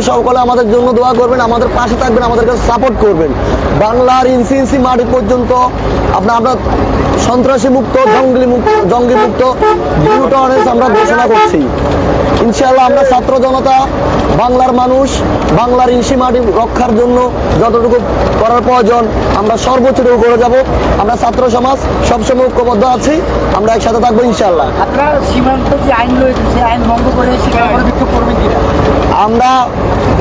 সকলে আমাদের জন্য দোয়া করবেন, আমাদের পাশে থাকবেন, আমাদেরকে সাপোর্ট করবেন। বাংলার ইঞ্চি ইঞ্চি মাটি পর্যন্ত আমরা সন্ত্রাসী মুক্ত, জঙ্গি মুক্ত জিরো টলারেন্স আমরা ঘোষণা করছি। ইনশাআল্লাহ আমরা ছাত্র জনতা, বাংলার মানুষ, বাংলার ইঞ্চি মাটি রক্ষার জন্য যতটুকু করার প্রয়োজন আমরা সর্বোচ্চটুকু করে যাব। আমরা ছাত্র সমাজ সবসময় ঐক্যবদ্ধ আছি, আমরা একসাথে থাকবো ইনশাআল্লাহ। আপনারা সীমান্ত যে আইন রয়েছে সেই আইন ভঙ্গ করে সেখানে বিক্ষোভ করবেন কিনা? আমরা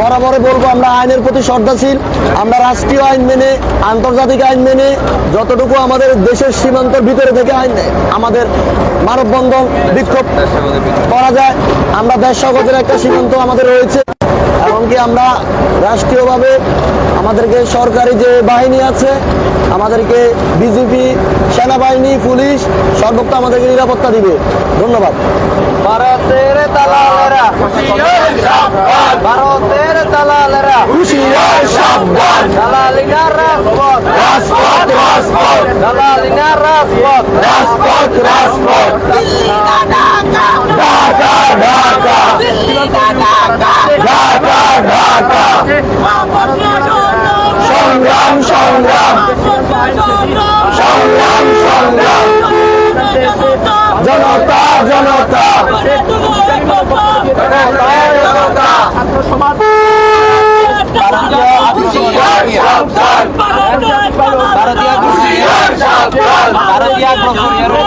বরাবরই বলবো আমরা আইনের প্রতি শ্রদ্ধাশীল। আমরা রাষ্ট্রীয় আইন মেনে, আন্তর্জাতিক আইন মেনে যতটুকু আমাদের দেশের সীমান্তের ভিতরে থেকে আইন আমাদের মানববন্ধন বিক্ষোভ করা যায়, আমরা দেড়শো গজের একটা সীমান্ত আমাদের রয়েছে। এমনকি আমরা রাষ্ট্রীয়ভাবে আমাদেরকে সরকারি যে বাহিনী আছে, আমাদেরকে বিজেপি, সেনাবাহিনী, পুলিশ সর্বোচ্চ আমাদেরকে নিরাপত্তা দিবে। ধন্যবাদ। ভারতের দালালেরা হুঁশিয়ার সাবধান, ভারতের দালালেরা হুঁশিয়ার সাবধান, দালালিনা রাজপথ, রাজপথ রাজপথ, দালালিনা রাজপথ, রাজপথ রাজপথ, ঢাকা ঢাকা, ঢাকা ঢাকা, সংগ্রাম সংগ্রাম, সংগ্রাম সংগ্রাম, জনতা জনতা, জনতা, ছাত্র সমাজ ভারতীয় বল বল বল।